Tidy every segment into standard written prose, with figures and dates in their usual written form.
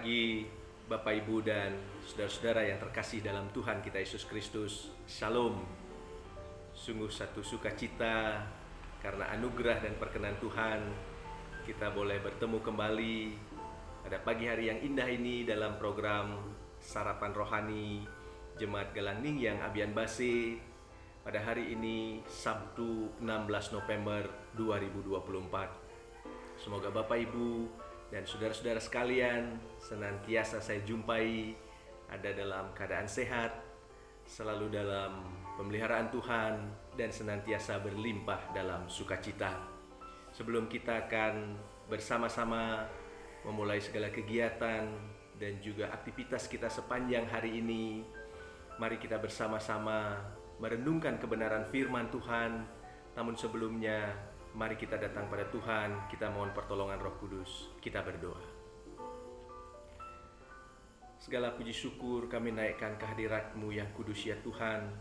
pagi Bapak Ibu dan saudara-saudara yang terkasih dalam Tuhan kita Yesus Kristus. Shalom. Sungguh satu sukacita karena anugerah dan perkenan Tuhan kita boleh bertemu kembali pada pagi hari yang indah ini dalam program Sarapan Rohani Jemaat Galangning yang Abian Base pada hari ini Sabtu 16 November 2024. Semoga Bapak Ibu dan saudara-saudara sekalian senantiasa saya jumpai ada dalam keadaan sehat, selalu dalam pemeliharaan Tuhan, dan senantiasa berlimpah dalam sukacita. Sebelum kita akan bersama-sama memulai segala kegiatan dan juga aktivitas kita sepanjang hari ini, mari kita bersama-sama merenungkan kebenaran firman Tuhan. Namun sebelumnya, mari kita datang pada Tuhan, kita mohon pertolongan Roh Kudus, kita berdoa. Segala puji syukur kami naikkan kehadirat-Mu yang kudus ya Tuhan,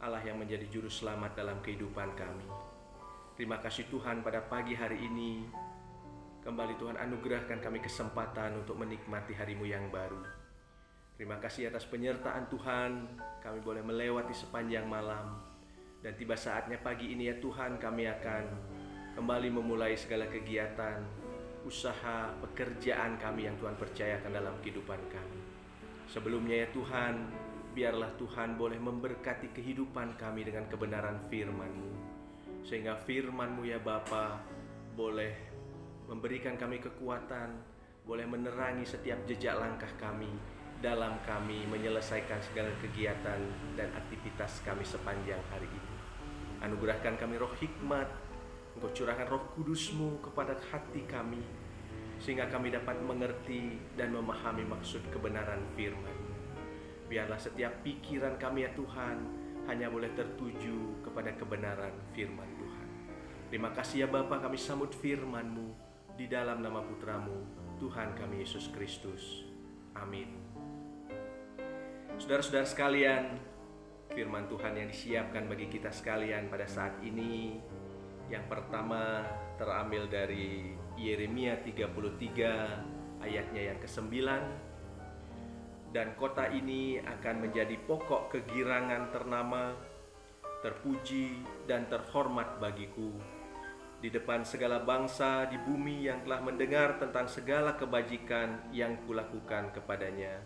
Allah yang menjadi juru selamat dalam kehidupan kami. Terima kasih Tuhan pada pagi hari ini, kembali Tuhan anugerahkan kami kesempatan untuk menikmati hari-Mu yang baru. Terima kasih atas penyertaan Tuhan, kami boleh melewati sepanjang malam. Dan tiba saatnya pagi ini ya Tuhan, kami akan kembali memulai segala kegiatan, usaha, pekerjaan kami yang Tuhan percayakan dalam kehidupan kami. Sebelumnya ya Tuhan, biarlah Tuhan boleh memberkati kehidupan kami dengan kebenaran firman-Mu. Sehingga firman-Mu ya Bapa boleh memberikan kami kekuatan, boleh menerangi setiap jejak langkah kami dalam kami menyelesaikan segala kegiatan dan aktivitas kami sepanjang hari ini. Anugerahkan kami roh hikmat, Engkau curahkan roh kudus-Mu kepada hati kami, sehingga kami dapat mengerti dan memahami maksud kebenaran firman. Biarlah setiap pikiran kami ya Tuhan hanya boleh tertuju kepada kebenaran firman Tuhan. Terima kasih ya Bapa, kami sambut firman-Mu di dalam nama Putra-Mu, Tuhan kami Yesus Kristus. Amin. Saudara-saudara sekalian, firman Tuhan yang disiapkan bagi kita sekalian pada saat ini, yang pertama terambil dari Yeremia 33 ayatnya yang ke-9. Dan kota ini akan menjadi pokok kegirangan ternama, terpuji dan terhormat bagiku di depan segala bangsa di bumi yang telah mendengar tentang segala kebajikan yang kulakukan kepadanya.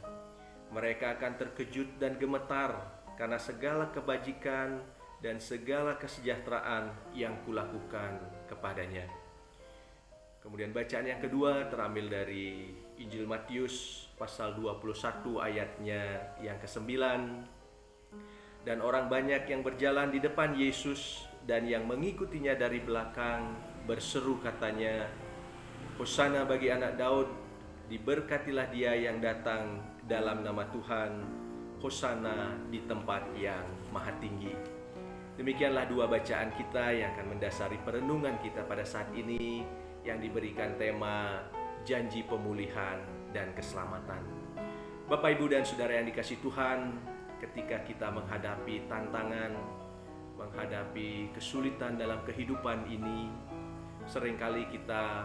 Mereka akan terkejut dan gemetar karena segala kebajikan dan segala kesejahteraan yang kulakukan kepadanya. Kemudian bacaan yang kedua terambil dari Injil Matius pasal 21 ayatnya yang ke-9. Dan orang banyak yang berjalan di depan Yesus dan yang mengikutinya dari belakang berseru katanya, Hosana bagi anak Daud, diberkatilah dia yang datang dalam nama Tuhan, Hosana di tempat yang maha tinggi. Demikianlah dua bacaan kita yang akan mendasari perenungan kita pada saat ini yang diberikan tema janji pemulihan dan keselamatan. Bapak, Ibu, dan Saudara yang dikasihi Tuhan, ketika kita menghadapi tantangan, menghadapi kesulitan dalam kehidupan ini, seringkali kita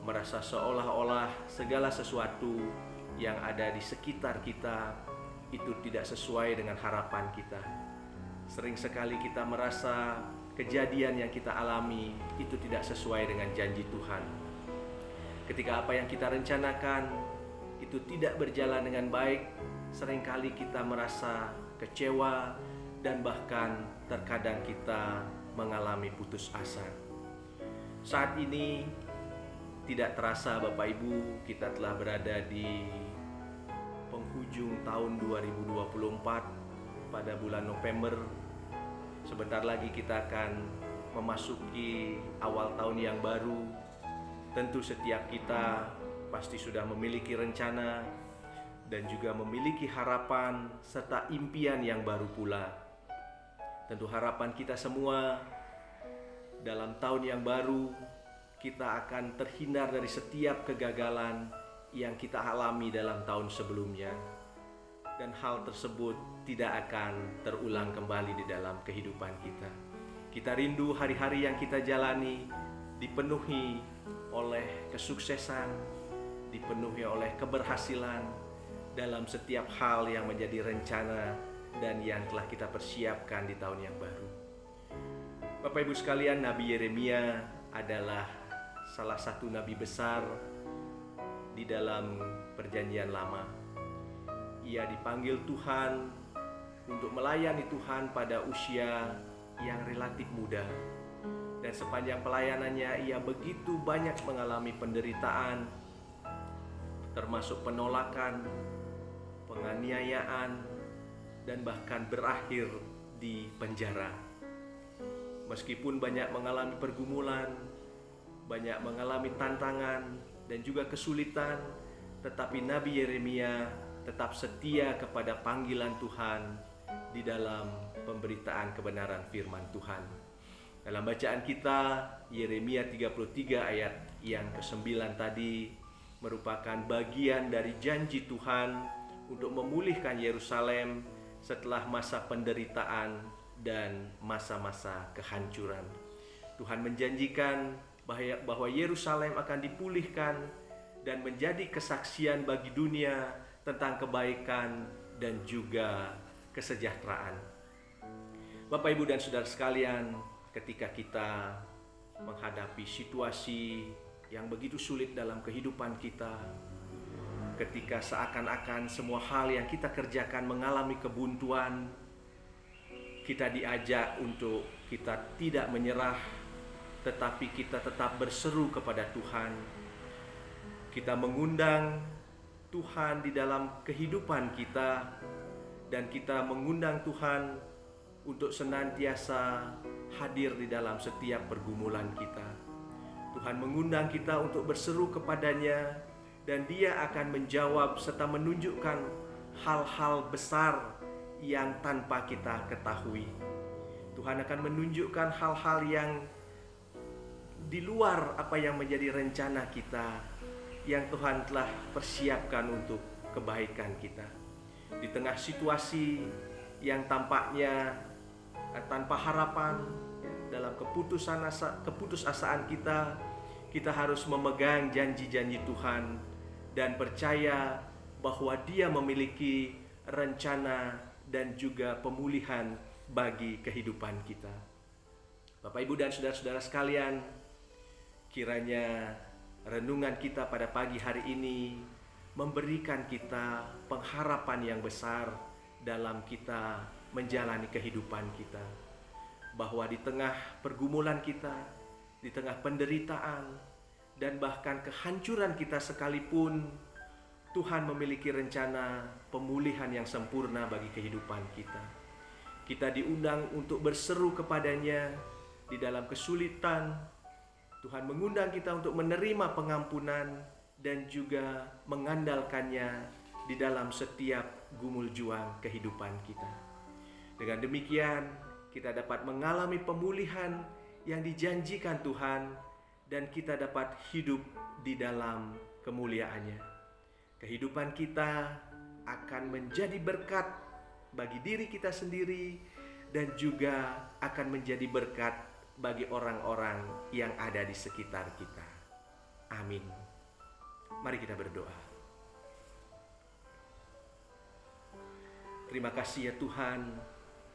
merasa seolah-olah segala sesuatu yang ada di sekitar kita itu tidak sesuai dengan harapan kita. Sering sekali kita merasa kejadian yang kita alami itu tidak sesuai dengan janji Tuhan. Ketika apa yang kita rencanakan itu tidak berjalan dengan baik, seringkali kita merasa kecewa dan bahkan terkadang kita mengalami putus asa. Saat ini tidak terasa Bapak Ibu, kita telah berada di penghujung tahun 2024 pada bulan November. Sebentar lagi kita akan memasuki awal tahun yang baru. Tentu setiap kita pasti sudah memiliki rencana dan juga memiliki harapan serta impian yang baru pula. Tentu harapan kita semua dalam tahun yang baru kita akan terhindar dari setiap kegagalan yang kita alami dalam tahun sebelumnya. Dan hal tersebut tidak akan terulang kembali di dalam kehidupan kita. Kita rindu hari-hari yang kita jalani dipenuhi oleh kesuksesan, dipenuhi oleh keberhasilan dalam setiap hal yang menjadi rencana dan yang telah kita persiapkan di tahun yang baru. Bapak Ibu sekalian, Nabi Yeremia adalah salah satu nabi besar di dalam Perjanjian Lama. Ia dipanggil Tuhan untuk melayani Tuhan pada usia yang relatif muda. Dan sepanjang pelayanannya ia begitu banyak mengalami penderitaan, termasuk penolakan, penganiayaan, dan bahkan berakhir di penjara. Meskipun banyak mengalami pergumulan, banyak mengalami tantangan dan juga kesulitan, tetapi Nabi Yeremia tetap setia kepada panggilan Tuhan di dalam pemberitaan kebenaran firman Tuhan. Dalam bacaan kita, Yeremia 33 ayat yang ke-9 tadi merupakan bagian dari janji Tuhan untuk memulihkan Yerusalem setelah masa penderitaan dan masa-masa kehancuran. Tuhan menjanjikan bahwa Yerusalem akan dipulihkan dan menjadi kesaksian bagi dunia tentang kebaikan dan juga kesejahteraan. Bapak, Ibu, dan saudara sekalian, ketika kita menghadapi situasi yang begitu sulit dalam kehidupan kita, ketika seakan-akan semua hal yang kita kerjakan mengalami kebuntuan, kita diajak untuk kita tidak menyerah, tetapi kita tetap berseru kepada Tuhan. Kita mengundang Tuhan di dalam kehidupan kita, dan kita mengundang Tuhan untuk senantiasa hadir di dalam setiap pergumulan kita. Tuhan mengundang kita untuk berseru kepadanya, dan Dia akan menjawab serta menunjukkan hal-hal besar yang tanpa kita ketahui. Tuhan akan menunjukkan hal-hal yang di luar apa yang menjadi rencana kita, yang Tuhan telah persiapkan untuk kebaikan kita. Di tengah situasi yang tampaknya tanpa harapan, dalam keputusasaan kita harus memegang janji-janji Tuhan dan percaya bahwa Dia memiliki rencana dan juga pemulihan bagi kehidupan kita. Bapak, Ibu, dan saudara-saudara sekalian, kiranya renungan kita pada pagi hari ini memberikan kita pengharapan yang besar dalam kita menjalani kehidupan kita, bahwa di tengah pergumulan kita, di tengah penderitaan, dan bahkan kehancuran kita sekalipun, Tuhan memiliki rencana pemulihan yang sempurna bagi kehidupan kita. Kita diundang untuk berseru kepadanya di dalam kesulitan. Tuhan mengundang kita untuk menerima pengampunan dan juga mengandalkannya di dalam setiap gumul juang kehidupan kita. Dengan demikian, kita dapat mengalami pemulihan yang dijanjikan Tuhan, dan kita dapat hidup di dalam kemuliaan-Nya. Kehidupan kita akan menjadi berkat bagi diri kita sendiri, dan juga akan menjadi berkat bagi orang-orang yang ada di sekitar kita. Amin. Mari kita berdoa. Terima kasih ya Tuhan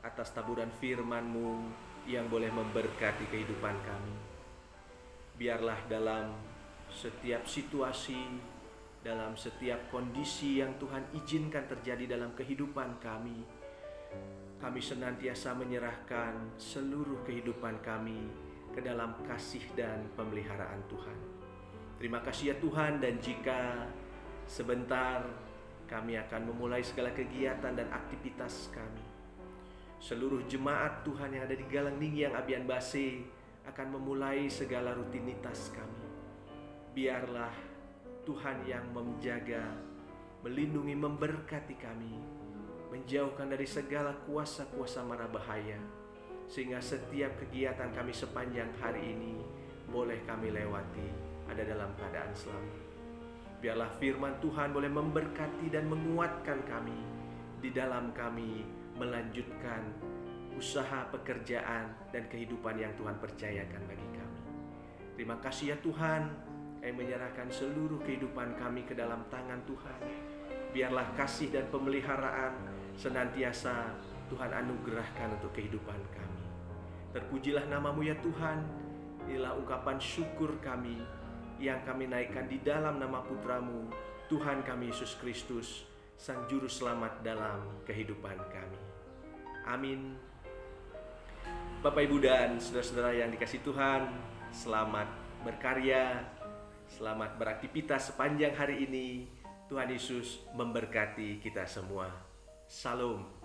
atas taburan firman-Mu yang boleh memberkati kehidupan kami. Biarlah dalam setiap situasi, dalam setiap kondisi yang Tuhan izinkan terjadi dalam kehidupan kami, kami senantiasa menyerahkan seluruh kehidupan kami ke dalam kasih dan pemeliharaan Tuhan. Terima kasih ya Tuhan, dan jika sebentar kami akan memulai segala kegiatan dan aktivitas kami, seluruh jemaat Tuhan yang ada di Galang Ninggyang Abian Base akan memulai segala rutinitas kami. Biarlah Tuhan yang menjaga, melindungi, memberkati kami, menjauhkan dari segala kuasa-kuasa mara bahaya, sehingga setiap kegiatan kami sepanjang hari ini boleh kami lewati ada dalam keadaan selamat. Biarlah firman Tuhan boleh memberkati dan menguatkan kami di dalam kami melanjutkan usaha, pekerjaan, dan kehidupan yang Tuhan percayakan bagi kami. Terima kasih ya Tuhan, Kami menyerahkan seluruh kehidupan kami ke dalam tangan Tuhan. Biarlah kasih dan pemeliharaan senantiasa Tuhan anugerahkan untuk kehidupan kami. Terpujilah nama-Mu ya Tuhan. Inilah ungkapan syukur kami yang kami naikkan di dalam nama Putra-Mu, Tuhan kami Yesus Kristus, Sang Juru Selamat dalam kehidupan kami. Amin. Bapak, Ibu, dan saudara-saudara yang dikasihi Tuhan, selamat berkarya, selamat beraktivitas sepanjang hari ini. Tuhan Yesus memberkati kita semua. Salam.